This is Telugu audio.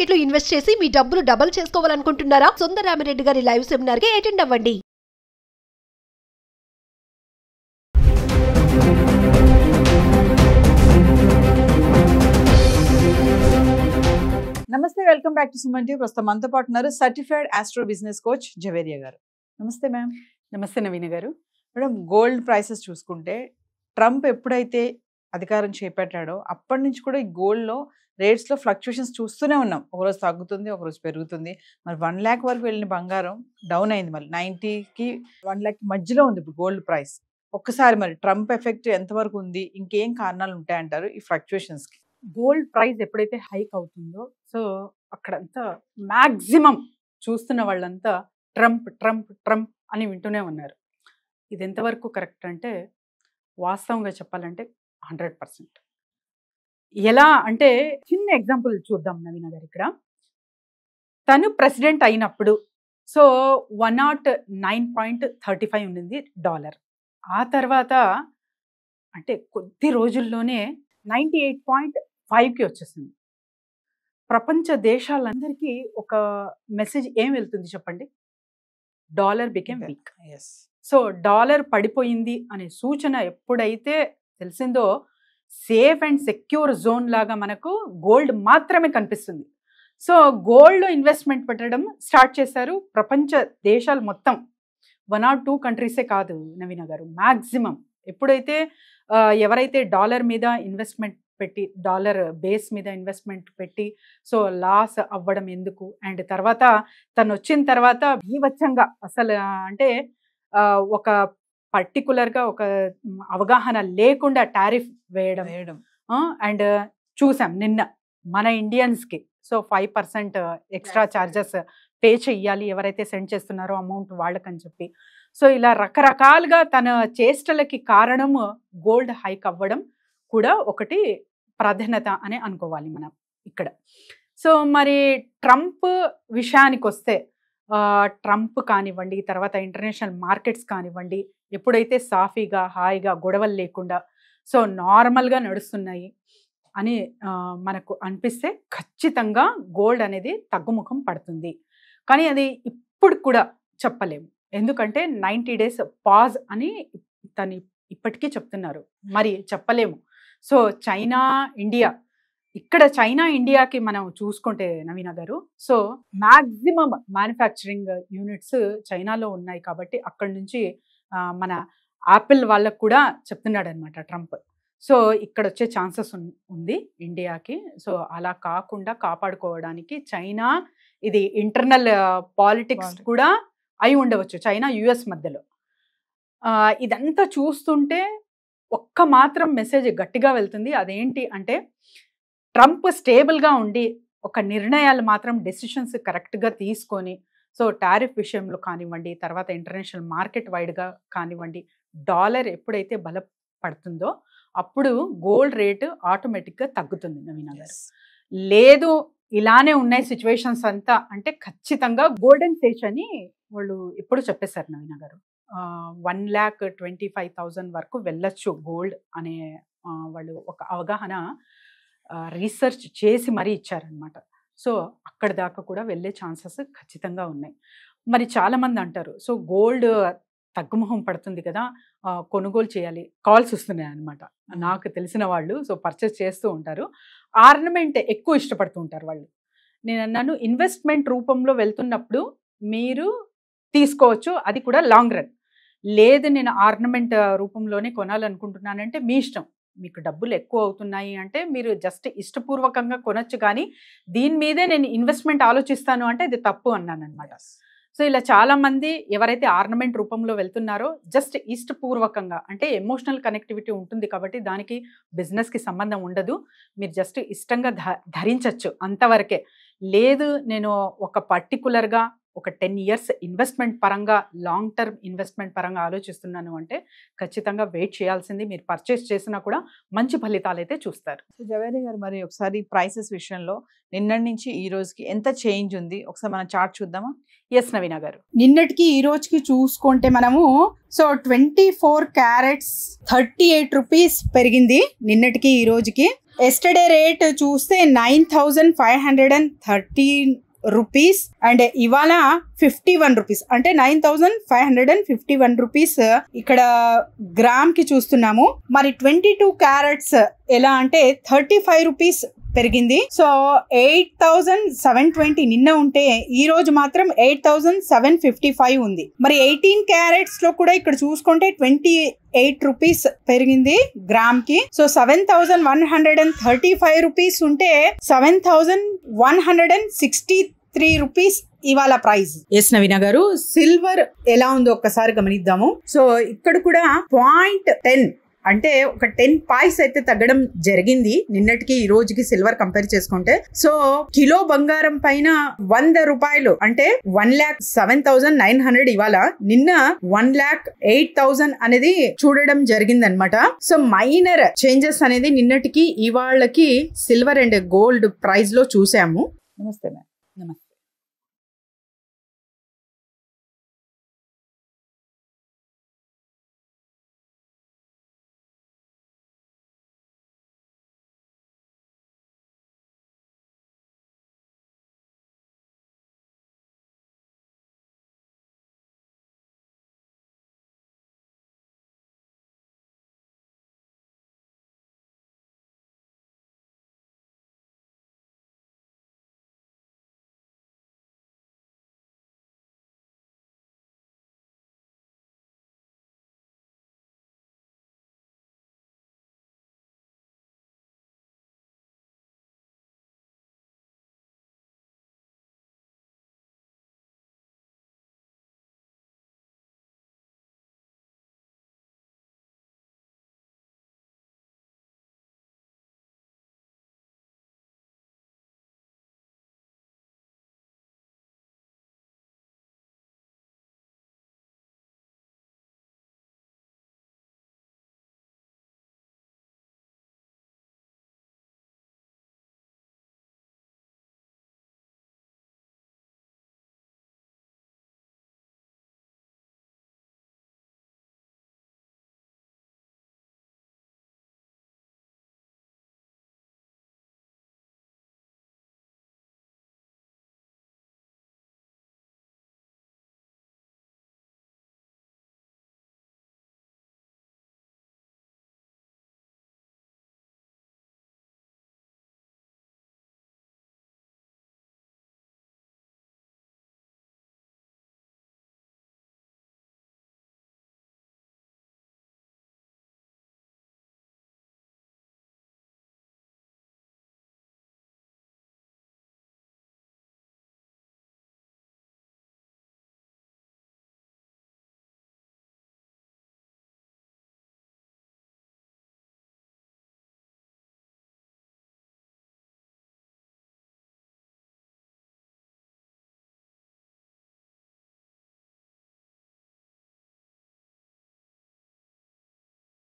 మార్కెట్ లో ఇన్వెస్ట్ చేసి మీ డబ్బులు డబుల్ చేసుకోవాలనుకుంటున్నారా? సుందరరామిరెడ్డి గారి లైవ్ సెమినార్ కి అటెండ్ అవ్వండి. నమస్తే, welcome back to Suman TV. ప్రస్తుతం మనతో పాటు ఉన్నారు certified astro business coach Javeria garu. నమస్తే మ్యామ్. నమస్తే Naveena garu. Madam, gold prices చూసుకుంటే ట్రంప్ ఎప్పుడైతే అధికారం చేపట్టాడో అప్పటి నుంచి కూడా ఈ గోల్డ్లో రేట్స్లో ఫ్లక్చుయేషన్స్ చూస్తూనే ఉన్నాం. ఒకరోజు తగ్గుతుంది, ఒకరోజు పెరుగుతుంది. మరి 1 lakh వరకు వెళ్ళిన బంగారం డౌన్ అయింది, మళ్ళీ 90కి 1 lakh మధ్యలో ఉంది ఇప్పుడు గోల్డ్ ప్రైస్. ఒక్కసారి మరి ట్రంప్ ఎఫెక్ట్ ఎంతవరకు ఉంది, ఇంకేం కారణాలు ఉంటాయంటారు ఈ ఫ్లక్చుయేషన్స్కి? గోల్డ్ ప్రైస్ ఎప్పుడైతే హైక్ అవుతుందో సో అక్కడంతా మ్యాక్సిమం చూస్తున్న వాళ్ళంతా ట్రంప్ ట్రంప్ ట్రంప్ అని వింటూనే ఉన్నారు. ఇది ఎంతవరకు కరెక్ట్ అంటే వాస్తవంగా చెప్పాలంటే 100%. ఎలా అంటే చిన్న ఎగ్జాంపుల్ చూద్దాం నవీన గారు. ఇక్కడ తను ప్రెసిడెంట్ అయినప్పుడు సో 109.35 ఉండింది డాలర్. ఆ తర్వాత అంటే కొద్ది రోజుల్లోనే 98.5కి వచ్చేసింది. ప్రపంచ దేశాలందరికీ ఒక మెసేజ్ ఏం వెళ్తుంది చెప్పండి? Dollar became week. So dollar పడిపోయింది అనే సూచన ఎప్పుడైతే తెలిసిందో సేఫ్ అండ్ సెక్యూర్ జోన్ లాగా మనకు గోల్డ్ మాత్రమే కనిపిస్తుంది. సో గోల్డ్ ఇన్వెస్ట్మెంట్ పెట్టడం స్టార్ట్ చేశారు ప్రపంచ దేశాలు మొత్తం. 1 or 2 కంట్రీసే కాదు నవీన గారు, మ్యాక్సిమం. ఎప్పుడైతే ఎవరైతే డాలర్ మీద ఇన్వెస్ట్మెంట్ పెట్టి డాలర్ బేస్ మీద ఇన్వెస్ట్మెంట్ పెట్టి సో లాస్ అవ్వడం ఎందుకు, అండ్ తర్వాత తను వచ్చిన తర్వాత భీవచ్చంగా అసలు అంటే ఒక పర్టికులర్గా ఒక అవగాహన లేకుండా టారిఫ్ వేయడం అండ్ చూసాం నిన్న మన ఇండియన్స్కి సో 5% ఎక్స్ట్రా ఛార్జెస్ పే చెయ్యాలి ఎవరైతే సెండ్ చేస్తున్నారో అమౌంట్ వాళ్ళకని చెప్పి. సో ఇలా రకరకాలుగా తన చేష్టలకి కారణము గోల్డ్ హైక్ అవ్వడం కూడా ఒకటి ప్రాధాన్యత అని అనుకోవాలి మనం ఇక్కడ. సో మరి ట్రంప్ విషయానికి వస్తే ట్రంప్ కానివ్వండి, తర్వాత ఇంటర్నేషనల్ మార్కెట్స్ కానివ్వండి, ఎప్పుడైతే సాఫీగా హాయిగా గొడవలు లేకుండా సో నార్మల్గా నడుస్తున్నాయి అని మనకు అనిపిస్తే ఖచ్చితంగా గోల్డ్ అనేది తగ్గుముఖం పడుతుంది. కానీ అది ఇప్పుడు కూడా చెప్పలేము, ఎందుకంటే 90 days పాజ్ అని తను ఇప్పటికీ చెప్తున్నారు, మరి చెప్పలేము. సో చైనా ఇండియా, ఇక్కడ చైనా ఇండియాకి మనం చూసుకుంటే నవీన గారు సో మ్యాక్సిమం మ్యానుఫ్యాక్చరింగ్ యూనిట్స్ చైనాలో ఉన్నాయి కాబట్టి అక్కడి నుంచి మన యాపిల్ వాళ్ళకు కూడా చెప్తున్నాడు అనమాట ట్రంప్. సో ఇక్కడ వచ్చే ఛాన్సెస్ ఉంది ఇండియాకి. సో అలా కాకుండా కాపాడుకోవడానికి చైనా ఇది ఇంటర్నల్ పాలిటిక్స్ కూడా అయి ఉండవచ్చు చైనా యుఎస్ మధ్యలో. ఇదంతా చూస్తుంటే ఒక్క మాత్రం మెసేజ్ గట్టిగా వెళ్తుంది. అదేంటి అంటే ట్రంప్ స్టేబుల్గా ఉండి ఒక నిర్ణయాలు మాత్రం డెసిషన్స్ కరెక్ట్గా తీసుకొని సో టారిఫ్ విషయంలో కానివ్వండి, తర్వాత ఇంటర్నేషనల్ మార్కెట్ వైడ్గా కానివ్వండి, డాలర్ ఎప్పుడైతే బలపడుతుందో అప్పుడు గోల్డ్ రేటు ఆటోమేటిక్గా తగ్గుతుంది నవీన గారు. లేదు ఇలానే ఉన్నాయి సిచ్యువేషన్స్ అంతా అంటే ఖచ్చితంగా గోల్డెన్ స్టేజ్ అని వాళ్ళు ఎప్పుడు చెప్పేశారు నవీన గారు. 1,25,000 వరకు వెళ్ళొచ్చు గోల్డ్ అనే వాళ్ళు ఒక అవగాహన రీసెర్చ్ చేసి మరీ ఇచ్చారనమాట. సో అక్కడ దాకా కూడా వెళ్ళే ఛాన్సెస్ ఖచ్చితంగా ఉన్నాయి. మరి చాలామంది అంటారు సో గోల్డ్ తగ్గుముఖం పడుతుంది కదా, కొనుగోలు చేయాలి, కాల్స్ వస్తున్నాయి అనమాట నాకు తెలిసిన వాళ్ళు. సో పర్చేస్ చేస్తూ ఉంటారు, ఆర్నమెంట్ ఎక్కువ ఇష్టపడుతూ ఉంటారు వాళ్ళు. నేను అన్నాను ఇన్వెస్ట్మెంట్ రూపంలో వెళ్తున్నప్పుడు మీరు తీసుకోవచ్చు, అది కూడా లాంగ్ రన్. లేదు నేను ఆర్నమెంట్ రూపంలోనే కొనాలనుకుంటున్నానంటే మీ ఇష్టం, మీకు డబ్బులు ఎక్కువ అవుతున్నాయి అంటే మీరు జస్ట్ ఇష్టపూర్వకంగా కొనొచ్చు, కానీ దీని మీదే నేను ఇన్వెస్ట్మెంట్ ఆలోచిస్తాను అంటే ఇది తప్పు అన్నాను అనమాట. సో ఇలా చాలామంది ఎవరైతే ఆర్నమెంట్ రూపంలో వెళ్తున్నారో జస్ట్ ఇష్టపూర్వకంగా అంటే ఎమోషనల్ కనెక్టివిటీ ఉంటుంది కాబట్టి దానికి బిజినెస్కి సంబంధం ఉండదు, మీరు జస్ట్ ఇష్టంగా ధరించవచ్చు అంతవరకే. లేదు నేను ఒక పర్టికులర్గా ఒక 10 years ఇన్వెస్ట్మెంట్ పరంగా లాంగ్ టర్మ్ ఇన్వెస్ట్మెంట్ పరంగా ఆలోచిస్తున్నాను అంటే ఖచ్చితంగా వెయిట్ చేయాల్సింది. మీరు పర్చేస్ చేసినా కూడా మంచి ఫలితాలు అయితే చూస్తారు. సో జవేరియా గారు, మరి ఒకసారి ప్రైసెస్ విషయంలో నిన్నటి నుంచి ఈ రోజుకి ఎంత చేంజ్ ఉంది ఒకసారి మనం చార్ట్ చూద్దామా? ఎస్ నవీన గారు. నిన్నటికి ఈ రోజుకి చూసుకుంటే మనము సో 24 carats 38 rupees పెరిగింది నిన్నటికి ఈ రోజుకి. ఎస్టర్డే రేట్ చూస్తే 9,513 రూపీస్ అండ్ ఇవాళ 51 రూపీస్ అంటే 9,551 రూపీస్ ఇక్కడ గ్రామ్ కి చూస్తున్నాము. మరి 22 క్యారెట్స్ ఎలా అంటే 35 రూపీస్ పెరిగింది. సో 8,720 నిన్న ఉంటే ఈ రోజు మాత్రం 8,755 ఉంది. మరి 18 క్యారెట్స్ లో కూడా ఇక్కడ చూసుకుంటే 28 రూపీస్ పెరిగింది గ్రామ్ కి. సో 7,135 రూపీస్ ఉంటే 7,163 రూపీస్ ఇవాళ ప్రైస్. ఎస్ నవీన గారు, సిల్వర్ ఎలా ఉందో ఒక్కసారి గమనిద్దాము. సో ఇక్కడ కూడా 0.10 అంటే ఒక 10 పాయింట్స్ అయితే తగ్గడం జరిగింది నిన్నటికి ఈ రోజుకి సిల్వర్ కంపేర్ చేసుకుంటే. సో కిలో బంగారం పైన 100 రూపాయలు అంటే 1,07,900 ఇవాళ, నిన్న 1,08,000 అనేది చూడడం జరిగింది అనమాట. సో మైనర్ చేంజెస్ అనేది నిన్నటికి ఇవాళకి సిల్వర్ అండ్ గోల్డ్ ప్రైస్ లో చూసాము. నమస్తే మ్యామ్.